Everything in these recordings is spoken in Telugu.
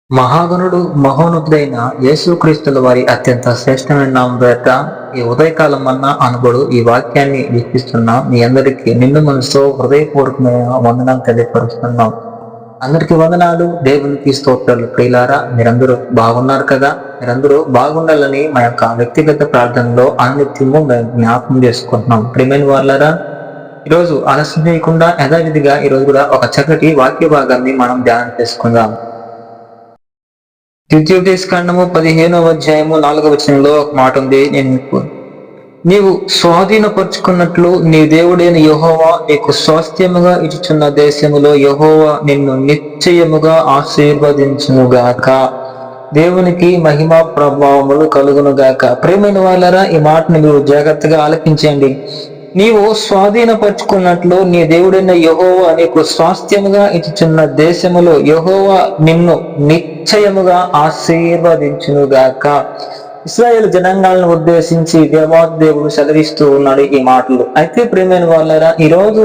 మహాగణుడు మహోన్నతుడైన యేసుక్రీస్తుల వారి అత్యంత శ్రేష్టమైన నామం పేరిట ఈ ఉదయకాలం అనుబడు ఈ వాక్యాన్ని వీక్షిస్తున్న మీ అందరికీ నిండు మనసుతో హృదయపూర్వకమైన వందనాలు తెలియపరుస్తున్నాం. అందరికీ వందనాలు, దేవునికి స్తోత్రాలు. ప్రియులారా, మీరందరూ బాగున్నారు కదా? మీరందరూ బాగుండాలని మా యొక్క వ్యక్తిగత ప్రార్థనలో అనిత్యము మేము జ్ఞాపకం చేసుకుంటున్నాం. ప్రియమైన వాళ్ళారా, ఈరోజు ఆలస్యం చేయకుండా యథావిధిగా ఈరోజు కూడా ఒక చక్కటి వాక్య భాగాన్ని మనం ధ్యానం చేసుకుందాం. ద్వితీయోపదేశకాండము 15వ అధ్యాయము 4వ వచనంలో ఒక మాట ఉంది. నీవు స్వాధీనపరుచుకున్నట్లు నీ దేవుడైన యెహోవా నీకు స్వాస్థ్యముగా ఇచ్చుచున్న దేశములో యెహోవా నిన్ను నిశ్చయముగా ఆశీర్వదించునుగాక. దేవునికి మహిమ ప్రభావములు కలుగునుగాక. ప్రియమైన వాళ్ళారా, ఈ మాటను మీరు జాగ్రత్తగా ఆలకించండి. నీవు స్వాధీనపరుచుకున్నట్లు నీ దేవుడైన యెహోవా నీకు స్వాస్థ్యముగా ఇచ్చుచున్న దేశములో యెహోవా నిన్ను నిశ్చయముగా ఆశీర్వదించునుగాక. ఇశ్రాయేలు జనాంగాలను ఉద్దేశించి దేవాదేవుడు సెలవిస్తూ ఉన్నాడు ఈ మాటలు. అయితే ప్రియమైన వాళ్ళారా, ఈరోజు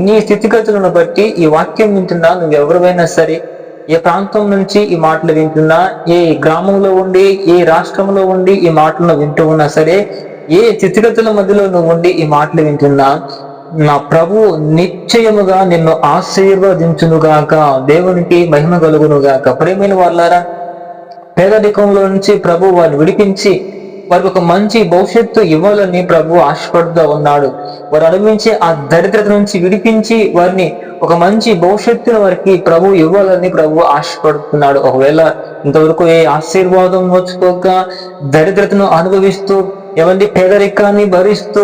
నీ స్థితిగతులను బట్టి ఈ వాక్యం వింటున్నా నువ్వు ఎవరివైనా సరే, ఏ ప్రాంతం నుంచి ఈ మాటలు వింటున్నా, ఏ గ్రామంలో ఉండి ఏ రాష్ట్రంలో ఉండి ఈ మాటలను వింటూ ఉన్నా సరే, ఏ స్థితిగతుల మధ్యలో నువ్వు ఉండి ఈ మాటలు వింటున్నా, నా ప్రభువు నిశ్చయముగా నిన్ను ఆశీర్వదించునుగాక. దేవునికి మహిమ కలుగునుగాక. ప్రియమైన వాళ్ళారా, పేదరికంలో నుంచి ప్రభు వారిని విడిపించి వారికి ఒక మంచి భవిష్యత్తు ఇవ్వాలని ప్రభు ఆశపడుతూ ఉన్నాడు. వారు అనుభవించే ఆ దరిద్రత నుంచి విడిపించి వారిని ఒక మంచి భవిష్యత్తును వారికి ప్రభు ఇవ్వాలని ప్రభు ఆశపడుతున్నాడు. ఒకవేళ ఇంతవరకు ఏ ఆశీర్వాదం నోచుకోక దరిద్రతను అనుభవిస్తూ ఎవరి పేదరికాన్ని భరిస్తూ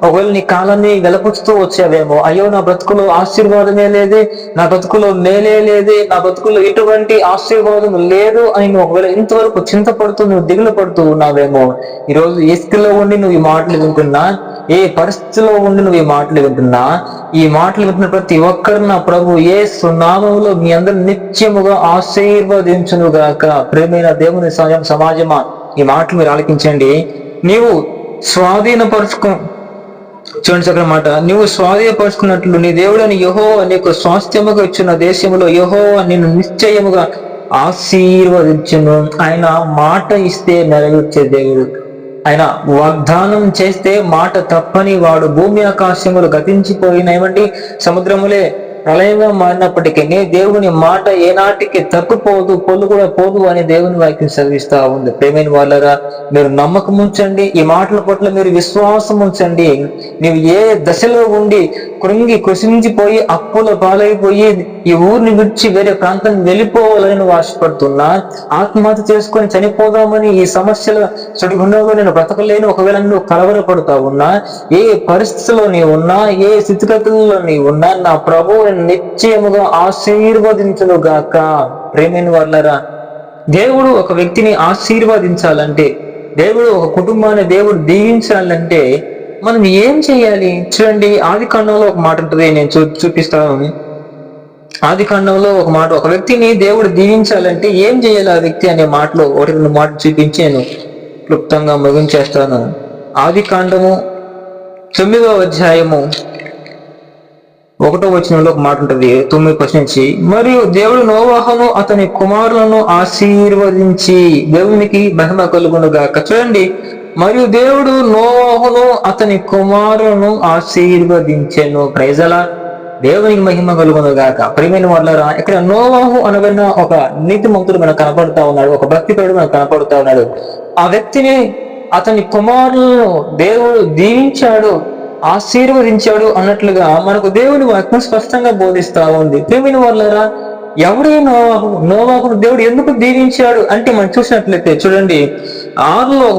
ఒకవేళ నీ కాలాన్ని వెలపుస్తూ వచ్చావేమో, అయ్యో నా బ్రతుకులో ఆశీర్వాదమే లేదే, నా బ్రతుకులో మేలే లేదే, నా బ్రతుకులో ఎటువంటి ఆశీర్వాదం లేదు అని నువ్వు ఒకవేళ ఇంతవరకు చింతపడుతూ నువ్వు దిగులు పడుతూ ఉన్నావేమో, ఈరోజు ఏ స్థితిలో ఉండి నువ్వు ఈ మాటలు వింటున్నా, ఏ పరిస్థితిలో ఉండి నువ్వు ఈ మాటలు వింటున్నా, ఈ మాటలు వింటున్న ప్రతి ఒక్కరు నా ప్రభు యేసు నామములో మీ అందరూ నిత్యముగా ఆశీర్వదించునుగాక. ప్రేమైన దేవుని సమాజమా, ఈ మాటలు మీరు ఆలకించండి. నీవు చూడండి చక్కని మాట, నీవు స్వాధీనపరుచుకున్నట్లు నీ దేవుడని యెహోవా నీకు స్వాస్థ్యముగా ఇచ్చిన దేశంలో యెహోవా నిన్ను నిశ్చయముగా ఆశీర్వదించును. ఆయన మాట ఇస్తే నెరవేర్చే దేవుడు. ఆయన వాగ్దానం చేస్తే మాట తప్పని వాడు. భూమి ఆకాశములు గతించిపోయినాయండి, సముద్రములే ప్రళయంగా మారినప్పటికీ దేవుని మాట ఏనాటికి తప్పిపోదు, పొల్లు కూడా పోదు అని దేవుని వాక్యం చదివిస్తా ఉంది. ప్రేమైన వాళ్ళరా, మీరు నమ్మకం ఉంచండి, ఈ మాటల పట్ల మీరు విశ్వాసం ఉంచండి. నీవు ఏ దశలో ఉండి కృషించిపోయి అప్పుల పాలైపోయి ఈ ఊరిని విడిచి వేరే ప్రాంతానికి వెళ్ళిపోవాలని నువ్వు ఆశపడుతున్నా, ఆత్మహత్య చేసుకొని చనిపోదామని ఈ సమస్యల సుడిగుండంలో నేను బ్రతకలేను ఒకవేళ నువ్వు కలవరపడుతా ఉన్నా, ఏ పరిస్థితిలో నీ ఉన్నా, ఏ స్థితిగతుల్లో నీ ఉన్నా, నా ప్రభు నిశ్చయముగా ఆశీర్వదించునుగాక. ప్రేమైన వాళ్ళరా, దేవుడు ఒక వ్యక్తిని ఆశీర్వదించాలంటే, దేవుడు ఒక కుటుంబాన్ని దేవుడు దీవించాలంటే మనం ఏం చేయాలి? చూడండి, ఆదికాండంలో ఒక మాట ఉంటుంది, నేను చూపిస్తాను. ఆదికాండంలో ఒక మాట, ఒక వ్యక్తిని దేవుడు దీవించాలంటే ఏం చేయాలి ఆ వ్యక్తి అనే మాటలో ఒకటి రెండు మాటలు చూపించి నేను క్లుప్తంగా ముగించేస్తాను. ఆదికాండము 9వ అధ్యాయము 1వ వచనంలో ఒక మాట ఉంటుంది, 9 నుంచి. మరియు దేవుడు నోవాహును అతని కుమారులను ఆశీర్వదించి, దేవునికి మహిమ కలుగునుగాక. చూడండి, మరియు దేవుడు నోవాహును అతని కుమారులను ఆశీర్వదించెను. ప్రైజలా, దేవునికి మహిమ కలుగునుగాక. ప్రియమైన వాళ్ళరా, ఇక్కడ నోవాహు అనబడిన ఒక నీతిమంతుడు మనకు కనపడుతా ఉన్నాడు, ఒక భక్తిపరుడు మనకు కనపడుతా ఉన్నాడు. ఆ వ్యక్తిని, అతని కుమారులను దేవుడు దీవించాడు, ఆశీర్వదించాడు అన్నట్లుగా మనకు దేవుని వాక్యం స్పష్టంగా బోధిస్తా ఉంది. ప్రియమైన వాళ్ళరా, ఎవడే నోవాహును దేవుడు ఎందుకు దీవించాడు అంటే మనం చూసినట్లయితే చూడండి, 6వ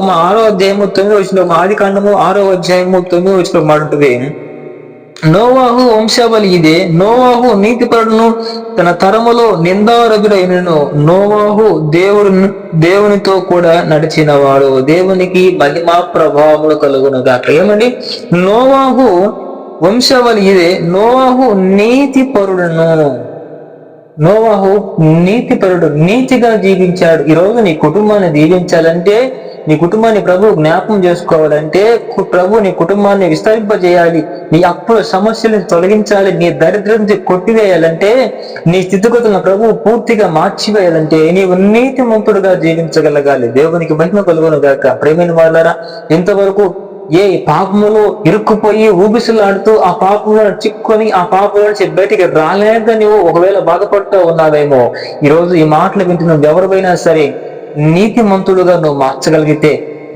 అధ్యాయము 9వ వచనంలో, ఆదికాండము 6వ అధ్యాయము 9వ వచనంలో మాట ఉంటుంది, నోవాహు వంశావళి ఇదే, నోవాహు నీతిపరుడును తన తరములో నిందారగుడైనను, నోవాహు దేవునితో కూడా నడిచిన వాడు, దేవునికి మహిమా ప్రభావములు కలుగునుగాక. ఏమండి, నోవాహు వంశావళి ఇదే, నోవాహు నీతిపరుడును, నోవాహు నీతిపరుడు, నీతిగా జీవించాడు. ఈరోజు నీ కుటుంబాన్ని దీవించాలంటే, నీ కుటుంబాన్ని ప్రభు జ్ఞాపకం చేసుకోవాలంటే, ప్రభు నీ కుటుంబాన్ని విస్తరింపజేయాలి, నీ అప్పుల సమస్యలను తొలగించాలి, నీ దరిద్రం నుంచి కొట్టివేయాలంటే, నీ స్థితిగతులను ప్రభు పూర్తిగా మార్చివేయాలంటే నీవు నీతిమంతుడుగా జీవించగలగాలి. దేవునికి మహిమ కలుగును గాక. ప్రేమైన వాళ్ళారా, ఇంతవరకు ఏ పాపములో ఇరుక్కుపోయి ఊబిసలాడుతూ ఆ పాపంలో చిక్కుని ఆ పాపంలో నుంచి బయటికి రాలేక నువ్వు ఒకవేళ బాధపడుతూ ఉన్నావేమో, ఈరోజు ఈ మాటలు వింటున్న ఎవరిపైనా సరే నీతిమంతుడుగా నువ్వు మార్చగలిగితే,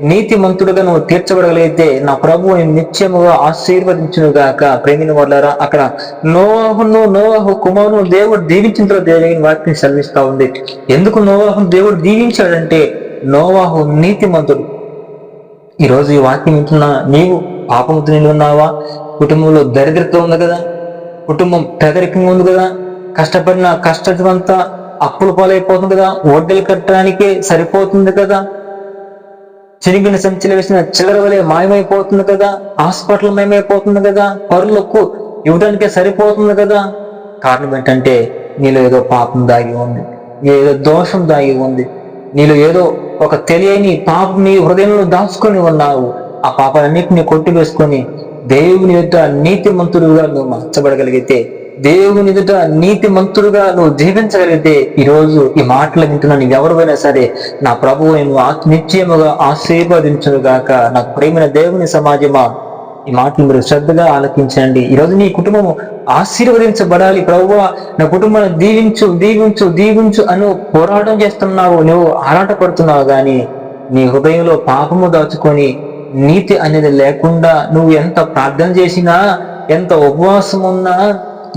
నీతిమంతుడుగా నువ్వు తీర్చబడగలిగితే నా ప్రభువు నిత్యముగా ఆశీర్వదించును గాక. ప్రేమిన వాళ్ళారా, అక్కడ నోవాహు కుమారును దేవుడు దీవించిన తర్వాత దేవుని వాక్యం సెలవిస్తా ఉంది. ఎందుకు నోవాహును దేవుడు దీవించాడంటే నోవాహు నీతిమంతుడు. ఈరోజు ఈ వాక్యం వింటున్నా నీవు పాపముతో నిండి ఉన్నావా? కుటుంబంలో దరిద్రత ఉంది కదా, కుటుంబం పేదరికంగా ఉంది కదా, కష్టపడిన కష్టమంతా అప్పుల పాలైపోతుంది కదా, వడ్డీలు కట్టడానికే సరిపోతుంది కదా, చినిగిన సంచిలో వేసిన చిల్లర వలె మాయమైపోతుంది కదా, హాస్పిటల్ మాయమైపోతుంది కదా, పరులకు ఇవ్వడానికే సరిపోతుంది కదా. కారణం ఏంటంటే నీలో ఏదో పాపం దాగి ఉంది, ఏదో దోషం దాగి ఉంది, నీలో ఏదో ఒక తెలియని పాపం నీ హృదయంలో దాచుకొని ఉన్నావు. ఆ పాపాలన్నింటినీ కొట్టివేసుకొని దేవుని ఎదుట నీతిమంతుడుగా నువ్వు మార్చబడగలిగితే, దేవుని ఎదుట నీతిమంతుడుగా నువ్వు జీవించగలిగితే, ఈరోజు ఈ మాటలు వింటున్నా నీవు ఎవరివైనా సరే నా ప్రభువు నేను నిశ్చయముగా ఆశీర్వదించును గాక. నాకు ప్రేమైన దేవుని సమాజమా, ఈ మాటలు మీరు శ్రద్ధగా ఆలకించండి. ఈరోజు నీ కుటుంబము ఆశీర్వదించబడాలి. ప్రభువా నా కుటుంబాన్ని దీవించు దీవించు దీవించు అని పోరాటం చేస్తున్నావు, నువ్వు ఆరాటపడుతున్నావు, కానీ నీ హృదయంలో పాపము దాచుకొని నీతి అనేది లేకుండా నువ్వు ఎంత ప్రార్థన చేసినా, ఎంత ఉపవాసం ఉన్నా,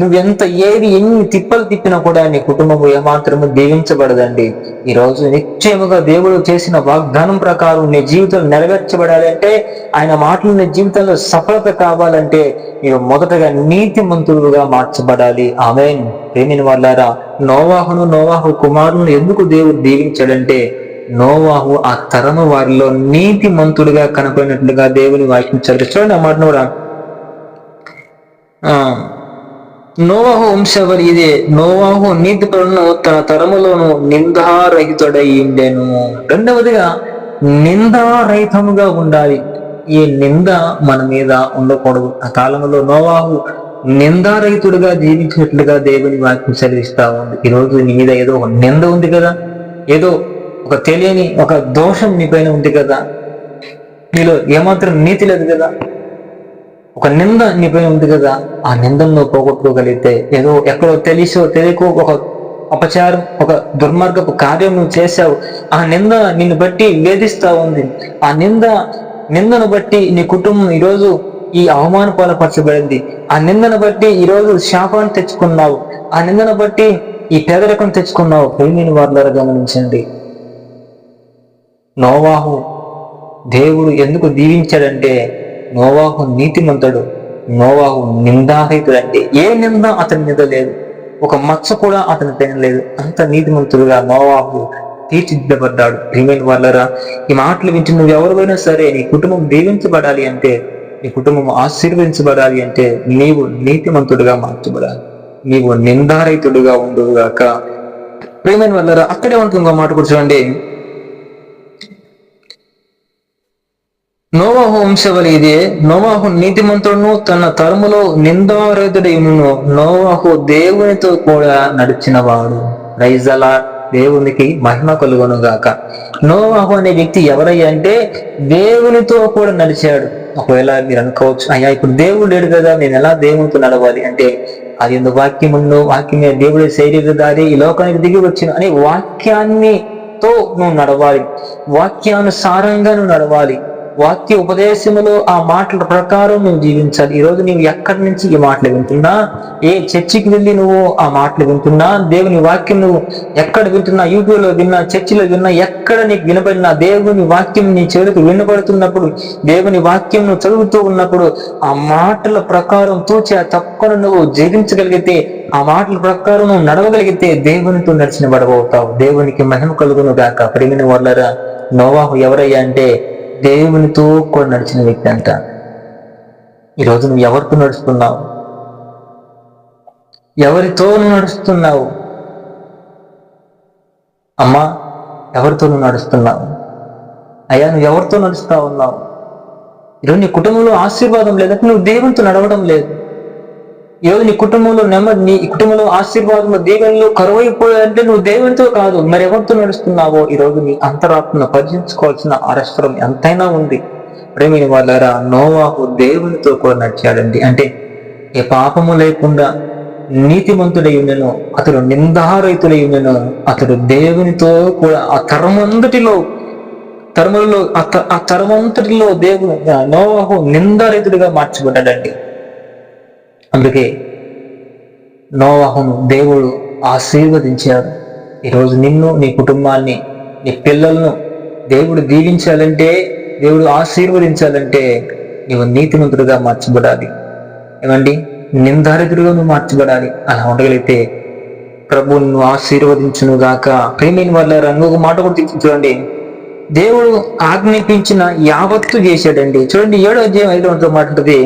నువ్వెంత ఎన్ని తిప్పలు తిప్పినా కూడా నీ కుటుంబము ఏమాత్రము దీవించబడదండి. ఈరోజు నిశ్చయముగా దేవుడు చేసిన వాగ్దానం ప్రకారం నీ జీవితం నెరవేర్చబడాలి అంటే, ఆయన మాటలు నీ జీవితంలో సఫలత కావాలంటే నీవు మొదటగా నీతిమంతుడుగా మార్చబడాలి. ఆమేన్. ప్రేమిన వాళ్ళారా, నోవాహు కుమారులను ఎందుకు దేవుడు దీవించాడంటే, నోవాహు ఆ తరము వారిలో నీతిమంతుడుగా కనపడినట్లుగా దేవుని వాక్యం చూడండి. ఆ మాటను కూడా నోవాహు వంశావళి ఇదే. నోవాహు నీతిపరులను తన తరములోను నిందారహితుడై ఉండెను. రెండవదిగా నిందారహితముగా ఉండాలి. ఈ నింద మన మీద ఉండకూడదు. ఆ కాలంలో నోవాహు నిందారహితుడిగా జీవించినట్లుగా దేవుని వాక్యం సెలవిస్తా ఉంది. ఈరోజు నీ మీద ఏదో ఒక నింద ఉంది కదా, ఏదో ఒక తెలియని ఒక దోషం నీ పైన ఉంది కదా, నీలో ఏమాత్రం నీతి లేదు కదా, ఒక నింద నీపైన ఉంది కదా, ఆ నిందను పోగొట్టుకోగలిగితే, ఏదో ఎక్కడో తెలియకో ఒక అపచారం, ఒక దుర్మార్గపు కార్యం నువ్వు చేశావు, ఆ నింద నిన్ను బట్టి వేధిస్తా ఉంది. ఆ నిందను బట్టి నీ కుటుంబం ఈరోజు ఈ అవమాన పాలపరచబడింది. ఆ నిందను బట్టి ఈరోజు శాపాన్ని తెచ్చుకున్నావు, ఆ నిందను బట్టి ఈ పేదరికం తెచ్చుకున్నావు. ప్రేమిన వారులారా గమనించండి, నోవాహు దేవుడు ఎందుకు దీవించాడంటే, నోవాహు నీతిమంతుడు, నోవాహు నిందారహితుడు. అంటే ఏ నింద అతని మీద లేదు, ఒక మచ్చ కూడా అతని పైన లేదు. అంత నీతిమంతుడుగా నోవాహు తీర్చిదిద్దబడ్డాడు. ప్రియమైన వాళ్ళరా, ఈ మాటలు వింటూ నువ్వు ఎవరివైనా సరే నీ కుటుంబం దీవించబడాలి అంటే, నీ కుటుంబం ఆశీర్వదించబడాలి అంటే నీవు నీతిమంతుడుగా మార్చబడాలి, నీవు నిందారహితుడుగా ఉండుగాక. ప్రియమైన వాళ్ళరా, అక్కడే ఉంటుంది ఇంకో మాట కూడా చూడండి. నోవాహు వంశావళి ఇదే. నోవాహు నీతిమంతుడును తన తరములో నిందారహితుడైనను. నోవాహు దేవునితో కూడా నడిచినవాడు. రైజలా, దేవునికి మహిమ కలుగును గాక. నోవాహు అనే వ్యక్తి ఎవరయ్యా అంటే దేవునితో కూడా నడిచాడు. ఒకవేళ మీరు అనుకోవచ్చు, అయ్యా ఇప్పుడు దేవుడు లేడు కదా, నేను ఎలా దేవునితో నడవాలి అంటే, అది ఎందుకు వాక్యమును, వాక్యమే దేవుడి శరీరధారి ఈ లోకానికి దిగి వచ్చిన అని వాక్యాన్నితో నువ్వు నడవాలి, వాక్యానుసారంగా నువ్వు నడవాలి, వాక్య ఉపదేశములో ఆ మాటల ప్రకారం నువ్వు జీవించాలి. ఈరోజు నీవు ఎక్కడి నుంచి ఈ మాటలు వింటున్నా, ఏ చర్చికి వెళ్ళి నువ్వు ఆ మాటలు వింటున్నా, దేవుని వాక్యం నువ్వు ఎక్కడ వింటున్నా, యూట్యూబ్లో విన్నా, చర్చిలో విన్నా, ఎక్కడ నీకు వినపడినా, దేవుని వాక్యం నీ చెవికి వినపడుతున్నప్పుడు, దేవుని వాక్యం నువ్వు చదువుతూ ఉన్నప్పుడు ఆ మాటల ప్రకారం తూచా తప్పకుండా నువ్వు జీవించగలిగితే, ఆ మాటల ప్రకారం నువ్వు నడవగలిగితే దేవునితో నడిచిన పడబోతావు. దేవునికి మహిమ కలుగును గాక. ప్రియమైన వాళ్ళరా, నోవాహు ఎవరయ్యా అంటే దేవునితో కూడా నడిచిన వ్యక్తి అంట. ఈరోజు నువ్వు ఎవరితో నడుస్తున్నావు? ఎవరితో నడుస్తున్నావు? అమ్మా, ఎవరితో నువ్వు నడుస్తున్నావు? అయ్యా, నువ్వు ఎవరితో నడుస్తా ఉన్నావు? ఈరోజు నీ కుటుంబంలో ఆశీర్వాదం లేదంటే నువ్వు దేవునితో నడవడం లేదు. ఈరోజు నీ కుటుంబంలో నీ కుటుంబంలో ఆశీర్వాదంలో దీవెనలు కరువైపోయాయంటే నువ్వు దేవునితో కాదు మరి ఎవరితో నడుస్తున్నావో ఈరోజు నీ అంతరాత్మను పరిశీలించుకోవాల్సిన అవసరం ఎంతైనా ఉంది. ప్రేమిని వాళ్ళారా, నోవాహు దేవునితో కూడా నడిచాడండి. అంటే ఏ పాపము లేకుండా నీతిమంతుడై ఉండెను, అతడు నిందారహితుడై ఉండెను. అతడు దేవునితో కూడా ఆ తరమంతటిలో దేవుడు నోవాహు నిందారహితుడిగా మార్చబడ్డాడండి. అందుకే నోవాహును దేవుడు ఆశీర్వదించాడు. ఈరోజు నిన్ను, నీ కుటుంబాన్ని, నీ పిల్లలను దేవుడు దీవించాలంటే, దేవుడు ఆశీర్వదించాలంటే నీవు నీతిమంతుడిగా మార్చబడాలి. ఏమండి, నిందారితుడిగా నువ్వు మార్చబడాలి. అలా ఉండగలిగితే ప్రభు నువ్వు ఆశీర్వదించును గాక. ప్రేమైన వాళ్ళ రంగు మాట కూడా చూడండి, దేవుడు ఆజ్ఞాపించిన యావత్తు చేశాడండి. చూడండి 7వ అధ్యాయం 5వ మాట ఉంటుంది,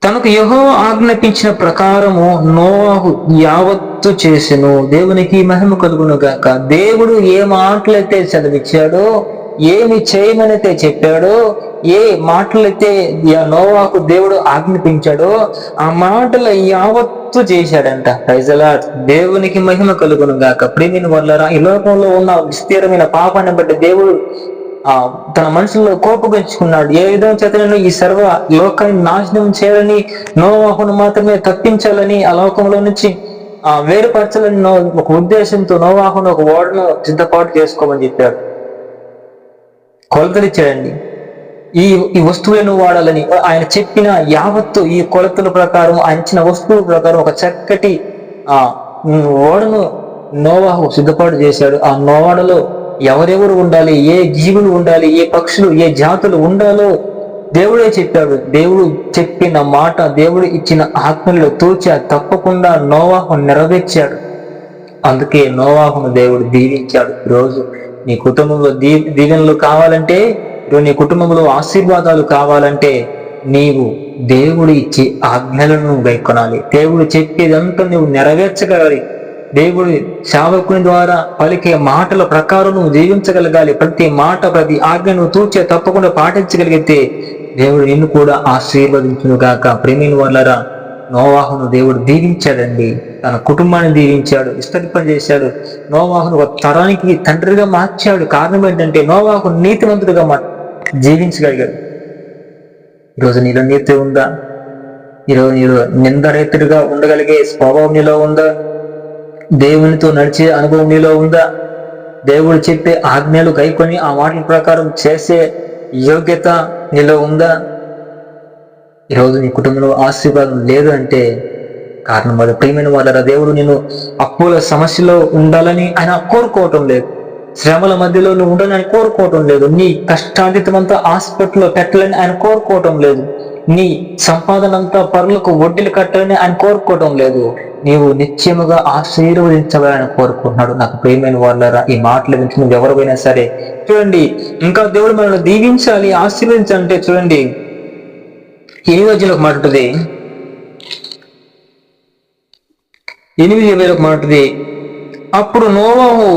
తనకు యెహోవా ఆజ్ఞాపించిన ప్రకారము నోవాహు యావత్తు చేసెను, దేవునికి మహిమ కలుగును గాక. దేవుడు ఏ మాటలైతే చదివించాడో, ఏమి చేయమనైతే చెప్పాడో, ఏ మాటలైతే నోవాహుకు దేవుడు ఆజ్ఞాపించాడో ఆ మాటలు యావత్తు చేశాడంట. Praise the Lord. దేవునికి మహిమ కలుగును గాక. ప్రేమిన వాళ్ళారా, ఈ లోకంలో ఉన్న విస్తీర్ణమైన పాపాన్ని బట్టి దేవుడు తన మనసులో కోపగించుకున్నాడు. ఏ విధంగా చేతనో ఈ సర్వ లోకాన్ని నాశనం చేయాలని, నోవాహును మాత్రమే తప్పించాలని, ఆ లోకంలో నుంచి వేరుపరచాలని ఒక ఉద్దేశంతో నోవాహును ఒక ఓడను సిద్ధపాటు చేసుకోమని చెప్పాడు. కొలతలు ఇచ్చాడండి. ఈ వస్తువులను వాడాలని ఆయన చెప్పిన యావత్తు ఈ కొలతల ప్రకారం, ఆయన ఇచ్చిన వస్తువుల ప్రకారం ఒక చక్కటి ఓడను నోవాహు సిద్ధపాటు చేశాడు. ఆ ఓడలో ఎవరెవరు ఉండాలి, ఏ జీవులు ఉండాలి, ఏ పక్షులు, ఏ జాతులు ఉండాలో దేవుడే చెప్పాడు. దేవుడు చెప్పిన మాట, దేవుడు ఇచ్చిన ఆజ్ఞలో తూచా తప్పకుండా నోవాహు నెరవేర్చాడు. అందుకే నోవాహును దేవుడు దీవించాడు. ఈరోజు నీ కుటుంబంలో దీవెనలు కావాలంటే, ఈరోజు నీ కుటుంబంలో ఆశీర్వాదాలు కావాలంటే నీవు దేవుడు ఇచ్చే ఆజ్ఞలను గైకొనాలి. దేవుడు చెప్పేదంతా నువ్వు నెరవేర్చగలగాలి. దేవుడి సేవకుని ద్వారా పలికే మాటల ప్రకారం నువ్వు జీవించగలగాలి. ప్రతి మాట, ప్రతి ఆజ్ఞను తూచే తప్పకుండా పాటించగలిగితే దేవుడు నిన్ను కూడా ఆశీర్వదించును గాక. ప్రేమిని వాళ్ళరా, నోవాహును దేవుడు దీవించాడండి. తన కుటుంబాన్ని దీవించాడు, విస్తరింప చేశాడు. నోవాహును ఒక తరానికి తండ్రిగా మార్చాడు. కారణం ఏంటంటే నోవాహు నీతిమంతుడిగా జీవించగలిగాడు. ఈరోజు నీలో నీతి ఉందా? ఈరోజు నీలో నిందరహితుడిగా ఉండగలిగే స్వభావం నీలో ఉందా? దేవునితో నడిచే అనుభవం నీలో ఉందా? దేవుడు చెప్పే ఆజ్ఞలు గైకొని ఆ మాటల ప్రకారం చేసే యోగ్యత నీలో ఉందా? ఈరోజు నీ కుటుంబంలో ఆశీర్వాదం లేదు అంటే కారణం వల్ల ప్రియమైన వాళ్ళ దేవుడు నేను అప్పుల సమస్యలో ఉండాలని ఆయన కోరుకోవటం లేదు. శ్రమల మధ్యలో నువ్వు ఉండాలని ఆయన కోరుకోవటం లేదు. నీ కష్టాంతితం అంతా హాస్పిటల్లో పెట్టాలని ఆయన కోరుకోవటం లేదు. నీ సంపాదన అంతా పరులకు వడ్డీలు కట్టాలని ఆయన కోరుకోవటం లేదు. నీవు నిత్యముగా ఆశీర్వదించవాలని కోరుకుంటున్నాడు. నాకు ప్రియమైన వాళ్ళరా, ఈ మాటలు వింటున్న ఎవరైనా సరే చూడండి, ఇంకా దేవుడు మనల్ని దీవించాలి, ఆశీర్వదించాలంటే చూడండి 8వ అధ్యాయంలో మాట ఉంటుంది, 8:20 మాట ఉంటుంది, అప్పుడు నోవాహు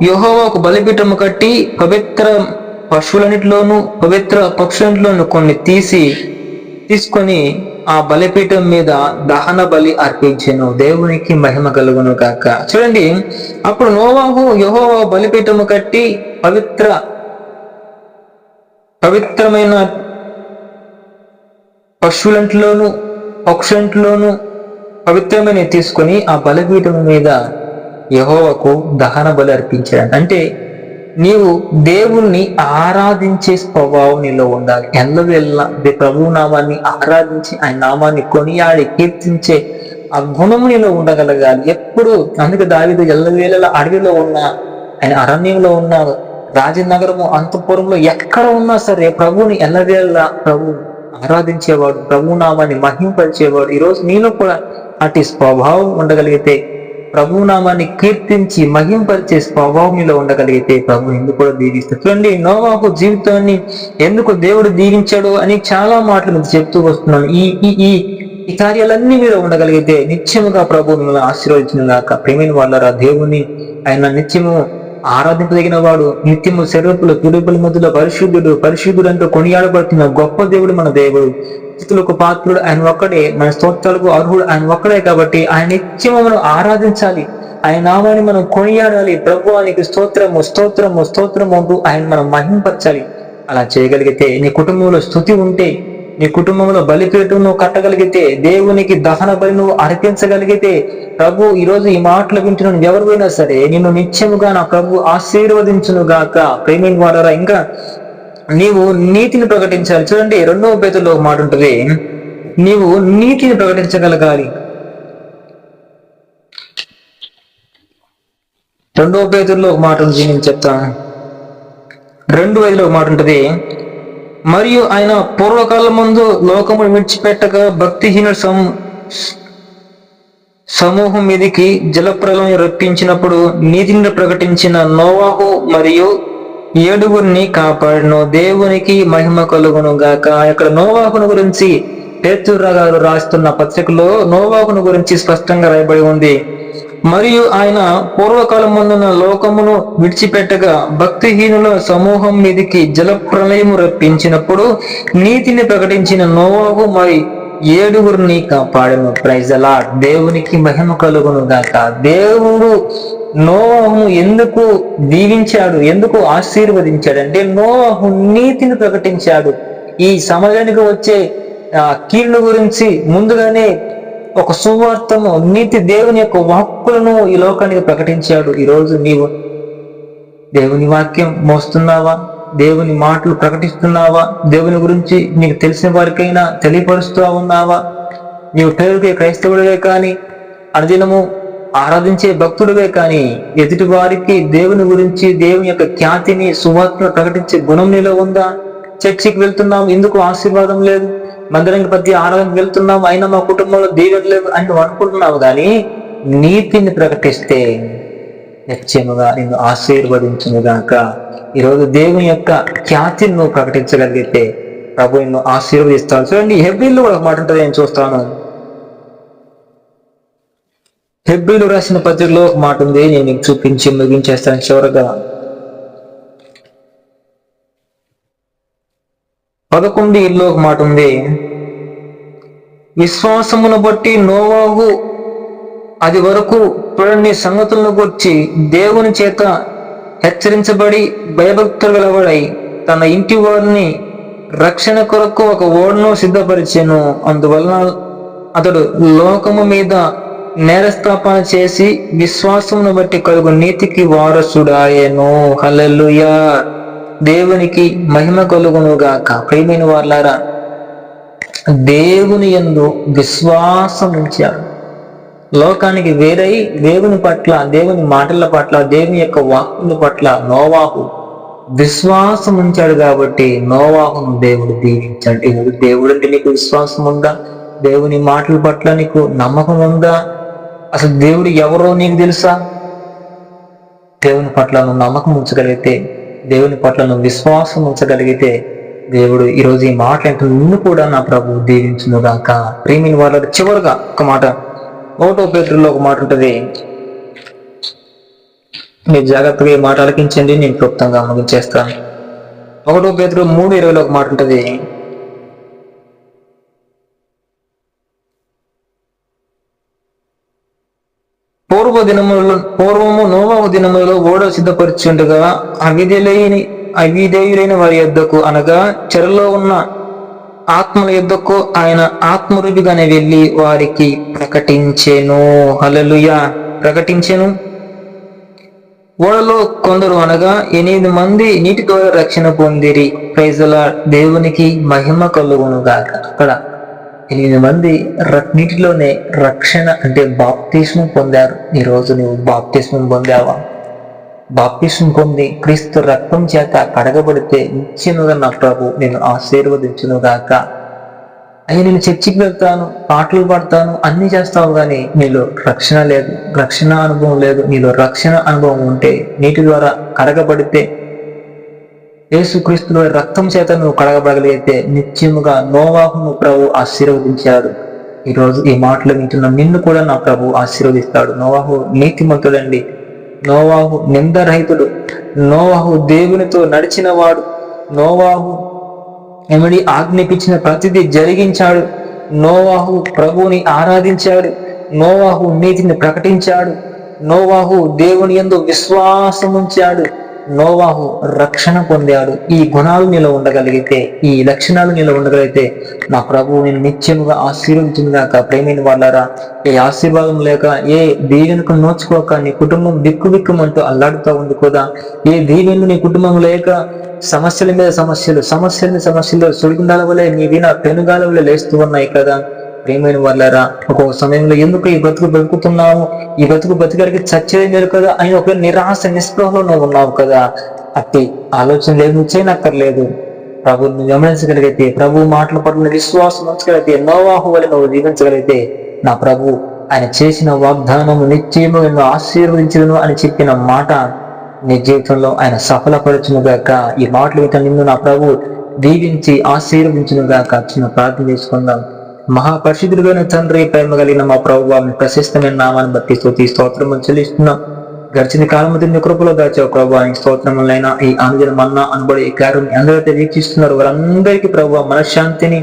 యెహోవాకు బలిపీఠము కట్టి పవిత్ర పశువులన్నిటిలోను పవిత్ర పక్షులన్నిటిలోను కొన్ని తీసుకొని ఆ బలిపీఠం మీద దహన బలి అర్పించెను, దేవునికి మహిమ కలుగును గాక. చూడండి, అప్పుడు నోవాహు యెహోవా బలిపీఠము కట్టి పవిత్రమైన పశువులంటిలోను పక్షులంటిలోను పవిత్రమైన తీసుకొని ఆ బలిపీఠం మీద యెహోవాకు దహన బలి అర్పించాడు. అంటే నీవు దేవుణ్ణి ఆరాధించే స్వభావం నీలో ఉండాలి. ఎల్లవేళ ప్రభు నామాన్ని ఆరాధించి ఆయన నామాన్ని కొనియాడి కీర్తించే ఆ గుణము నీలో ఉండగలగాలి ఎప్పుడు. అందుకే దావీదు ఎల్లవేళలా అడవిలో ఉన్న, ఆయన అరణ్యంలో ఉన్న, రాజనగరము అంతఃపురంలో ఎక్కడ ఉన్నా సరే ప్రభువుని ఎల్లవేళ ప్రభు ఆరాధించేవాడు, ప్రభు నామాన్ని మహింపరిచేవాడు. ఈరోజు నీలో కూడా అటు స్వభావం ఉండగలిగితే, ప్రభు నామాన్ని కీర్తించి మహింపరిచే స్వభావం మీలో ఉండగలిగితే ప్రభు ఎందుకు కూడా దీవిస్తాడు. చూడండి, నోవాహు జీవితాన్ని ఎందుకు దేవుడు దీవించాడు అని చాలా మాటలు మీకు చెప్తూ వస్తున్నాను. ఈ కార్యాలన్నీ మీరు ఉండగలిగితే నిత్యముగా ప్రభు మిమ్మల్ని ఆశీర్వదించిన గాక. ప్రేమైన వాళ్ళరా, దేవుని ఆయన నిత్యము ఆరాధింపదగిన వాడు, నిత్యము శరూపులు తుడుపుల మధ్యలో పరిశుద్ధుడు పరిశుద్ధుడు అంటూ కొనియాడబడుతున్న గొప్ప దేవుడు మన దేవుడు. స్థుతులకు పాత్రుడు ఆయన ఒక్కడే, మన స్తోత్రాలకు అర్హుడు ఆయన ఒక్కడే. కాబట్టి ఆయన నిత్యము మనం ఆరాధించాలి, ఆయన నామాన్ని మనం కొనియాడాలి. ప్రభు నీకు స్తోత్రము స్తోత్రము స్తోత్రము అంటూ ఆయన మనం మహింపరచాలి. అలా చేయగలిగితే, నీ కుటుంబంలో స్తుతి ఉంటే, నీ కుటుంబంలో బలిపీఠం నువ్వు కట్టగలిగితే, దేవునికి దహన బలి నువ్వు అర్పించగలిగితే, ప్రభు ఈరోజు ఈ మాటలు వింటున్న ఎవరివైనా సరే నిన్ను నిత్యముగా నా ప్రభు ఆశీర్వదించును గాక. ప్రేమిని వాడారా, ఇంకా నీవు నీతిని ప్రకటించాలి. చూడండి, 2వ పేతురులో మాట ఉంటుంది, నీవు నీతిని ప్రకటించగలగాలి. 2వ పేతురులో మాట ఉంది, నేను చెప్తాను. 2:5లో మాట ఉంటుంది, మరియు ఆయన పూర్వకాలం ముందు లోకమును విడిచిపెట్టగా భక్తిహీన సమూహం మీదికి జలప్రలయం రప్పించినప్పుడు నీతిని ప్రకటించిన నోవాహు మరియు 7 కాపాడను. దేవునికి మహిమ కలుగును గాక. ఇక్కడ నోవాహును గురించి పేతురు గారు రాస్తున్న పత్రికలో నోవాహును గురించి స్పష్టంగా రాయబడి ఉంది. మరియు ఆయన పూర్వకాలం ముందున్న లోకమును విడిచిపెట్టగా భక్తిహీనుల సమూహం మీదికి జలప్రలయము రప్పించినప్పుడు నీతిని ప్రకటించిన నోవాహు మరి 7 కాపాడను. Praise the Lord. దేవునికి మహిమ కలుగును గాక. దేవుడు నోవాహును ఎందుకు దీవించాడు, ఎందుకు ఆశీర్వదించాడు అంటే, నోవాహు నీతిని ప్రకటించాడు. ఈ సమాజానికి వచ్చే కీడుల గురించి ముందుగానే ఒక సువార్తను, నీతి దేవుని యొక్క వాక్కులను ఈ లోకానికి ప్రకటించాడు. ఈరోజు నీవు దేవుని వాక్యం మోస్తున్నావా? దేవుని మాటలు ప్రకటిస్తున్నావా? దేవుని గురించి నీకు తెలిసిన వారికైనా తెలియపరుస్తూ ఉన్నావా? నీవు పేరుకే క్రైస్తవుడివే కానీ, అనుదినము ఆరాధించే భక్తుడివే కానీ, ఎదుటి వారికి దేవుని గురించి, దేవుని యొక్క ఖ్యాతిని, సువార్తను ప్రకటించే గుణం నీలో ఉందా? చర్చికి వెళ్తున్నాం, ఎందుకు ఆశీర్వాదం లేదు? మందిరానికి ప్రతి ఆరాధనకు వెళ్తున్నాం, అయినా మా కుటుంబంలో దేవుడు లేదు అని నువ్వు అనుకుంటున్నావు. కానీ నీతిని ప్రకటిస్తే నిశ్చయముగా నిన్ను ఆశీర్వదించునుగాక. ఈరోజు దేవుని యొక్క ఖ్యాతిని నువ్వు ప్రకటించగలిగితే ప్రభు నిన్ను ఆశీర్వదిస్తాడు. చూడండి, హెబ్రీలో ఒక మాట ఉంటుంది, నేను చూస్తాను. హెబ్రీలు రాసిన పత్రికలో ఒక మాట ఉంది, నేను నీకు చూపించి ముగించేస్తాను. చివరగా 11 ఒక మాట ఉంది, విశ్వాసమును బట్టి నోవాహు అది వరకు చూడండి సంగతులను గురించి దేవుని చేత హెచ్చరించబడి భయభక్తులు గలవాడై తన ఇంటి వారిని రక్షణ కొరకు ఒక ఓడను సిద్ధపరిచెను. అందువలన అతడు లోకము మీద నేరస్థాపన చేసి విశ్వాసమును బట్టి కలుగు నీతికి వారసుడాయెను. హల్లెలూయా. దేవునికి మహిమ కలుగును గాక. ప్రియమైన వారలారా, దేవుని యందు విశ్వాసం ఉంచాడు. లోకానికి వేరై దేవుని పట్ల, దేవుని మాటల పట్ల, దేవుని యొక్క వాక్కుల పట్ల నోవాహు విశ్వాసం ఉంచాడు. కాబట్టి నోవాహును దేవుడు దీవించాడు. దేవుడు అంటే నీకు విశ్వాసం ఉందా? దేవుని మాటల పట్ల నీకు నమ్మకం ఉందా? అసలు దేవుడు ఎవరో నీకు తెలుసా? దేవుని పట్ల నువ్వు నమ్మకం ఉంచగలిగితే, దేవుని పట్ల నువ్వు విశ్వాసం ఉంచగలిగితే, దేవుడు ఈరోజు ఈ మాటలంటే నిన్ను కూడా నా ప్రభు దీవించును గాక. ప్రేమిని వాళ్ళ చివరిగా ఒక మాట, 1వ పేతురులో ఒక మాట ఉంటుంది, మీరు జాగ్రత్తగా ఈ మాట ఆలకించండి, నేను క్లుప్తంగా ముగించేస్తాను. 1వ పేతురు 3:20లో ఒక మాట ఉంటుంది, పూర్వము నోవాహు దినములలో ఓడ సిద్ధపరిచుండగా అవిధేయులైన వారి యొద్దకు, అనగా చెరలో ఉన్న ఆత్మల యొద్దకు ఆయన ఆత్మరూపిగానే వెళ్ళి వారికి ప్రకటించెను. హల్లెలూయా. ప్రకటించెను. ఓడలో కొందరు, అనగా 8 మంది నీటి ద్వారా రక్షణ పొందిరి. Praise the Lord. దేవునికి మహిమ కలుగును గాక. అక్కడ 8 మంది నీటిలోనే రక్షణ అంటే బాప్తిస్మం పొందారు. ఈరోజు నువ్వు బాప్తిస్మం పొందావా? బాప్తిస్మం పొంది క్రీస్తు రక్తం చేత కడగబడితే నిత్యముగా నా ప్రభు నేను ఆశీర్వదించును గాక. అయ్యి నేను చర్చికి వెళ్తాను, పాటలు పాడతాను, అన్ని చేస్తావు, కానీ నీలో రక్షణ లేదు, రక్షణ అనుభవం లేదు. నీలో రక్షణ అనుభవం ఉంటే, నీటి ద్వారా కడగబడితే, యేసుక్రీస్తులో రక్తం చేత నువ్వు కడగబడగలిగితే నిత్యముగా నోవాహును ప్రభు ఆశీర్వదించాడు. ఈరోజు ఈ మాటలు వింటున్న నిన్ను కూడా నా ప్రభు ఆశీర్వదిస్తాడు. నోవాహు నీతిమంతుడండి, నోవాహు నిందరహితుడు, నోవాహు దేవునితో నడిచిన వాడు, నోవాహు ఎమిడి ఆజ్ఞాపించిన ప్రతిదీ జరిగించాడు, నోవాహు ప్రభువుని ఆరాధించాడు, నోవాహు నీతిని ప్రకటించాడు, నోవాహు దేవుని యందు విశ్వాసం ఉంచాడు, నోవాహు రక్షణ పొందాడు. ఈ గుణాలు నీలో ఉండగలిగితే, ఈ లక్షణాలు నీలో ఉండగలిగితే నా ప్రభువు నేను నిత్యముగా ఆశీర్వదించుగాక. ప్రేమైన వాళ్ళారా, ఏ ఆశీర్వాదం లేక, ఏ దీవెనకు నోచుకోక నీ కుటుంబం బిక్కుబిక్కుమంటూ అల్లాడుతూ ఉంది కదా. ఏ దీవెను నీ కుటుంబం లేక సమస్యల మీద సమస్యలు సుడిగుండాల వల్ల నీ వీణ పెనుగాల వల్ల లేస్తూ ఉన్నాయి కదా. ప్రేమైన వాళ్ళారా, ఒక్కొక్క సమయంలో ఎందుకు ఈ బ్రతుకు బ్రతుకుతున్నాము, ఈ బ్రతుకు బ్రతికారికి చచ్చేది లేదు కదా అని ఒక నిరాశ నిస్పృహలో నువ్వు ఉన్నావు కదా. అట్టి ఆలోచన లేదు, నువ్వు చేయనక్కర్లేదు. ప్రభుని గమనించగలిగితే, ప్రభు మాటల పట్ల విశ్వాసం ఉంచగలిగితే, నోవాహు వల్ల నువ్వు జీవించగలిగితే నా ప్రభు ఆయన చేసిన వాగ్దానము నిశ్చయము నిన్ను ఆశీర్వదించను అని చెప్పిన మాట నీ జీవితంలో ఆయన సఫలపరచునుగాక. ఈ మాటలు వింటే నిన్ను నా ప్రభు దీవించి ఆశీర్వదించునుగాక. చిన్న ప్రార్థన చేసుకుందాం. మహాపరిశుద్ధుడైన తండ్రి, ప్రేమ కలిగిన మా ప్రభువా, మీ ప్రశస్తమైన నామాన్ని బట్టి స్తుతి స్తోత్రములు చెల్లిస్తున్నాం. గడిచిన కాలం నీ కృపలో దాచావు ప్రభువా, ఈ స్తోత్రములైనా ఈ అనుదిన మన్నా అనబడి ఈ కార్యం అందరైతే వీక్షిస్తున్నారు వారందరికీ ప్రభువా మనశ్శాంతిని,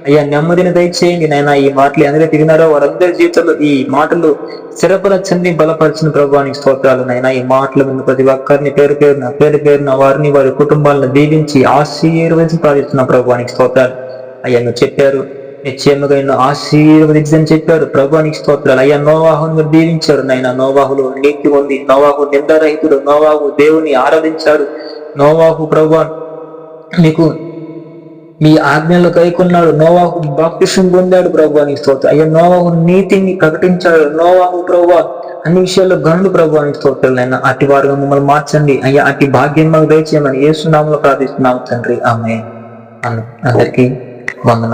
అయ్యా నెమ్మదిని దయచేయండి నైనా. ఈ మాటలు అందరైతే విన్నారో వారందరి జీవితంలో ఈ మాటలు స్థిరపరచండి, బలపరచిన ప్రభువానికి స్తోత్రాలు నైనా. ఈ మాటలు విన్న ప్రతి ఒక్కరిని పేరు పేరున వారిని వారి కుటుంబాలను దీవించి ఆశీర్వదించి ప్రార్థిస్తున్న ప్రభువానికి స్తోత్రాలు. అయ్యా నువ్వు చెప్పారు నిశ్చయముగా ఎన్నో ఆశీర్వదించని చెప్పారు. ప్రభువానికి స్తోత్రాలు. అయ్యా నోవాహును మీరు దీవించారు నైనా. నోవాహులో నీతి ఉంది, నోవాహు నిందారహితుడు, నోవాహు దేవుని ఆరాధించాడు, నోవాహు ప్రభువా మీకు మీ ఆజ్ఞలు కైకొన్నాడు, నోవాహు బాప్తిసం పొందాడు. ప్రభువానికి స్తోత్రాలు. అయ్యా నోవాహు నీతిని ప్రకటించాడు, నోవాహు ప్రభువా అన్ని విషయాల్లో గనుడు. ప్రభువానికి స్తోత్రాలు అయినా. అట్టి వారుగా మిమ్మల్ని మార్చండి అయ్యా, అట్టి భాగ్యం మాకు దయచేయమని యేసు నామములో ప్రార్థిస్తున్నాము తండ్రి, ఆమేన్. అందరికీ వందనాలు.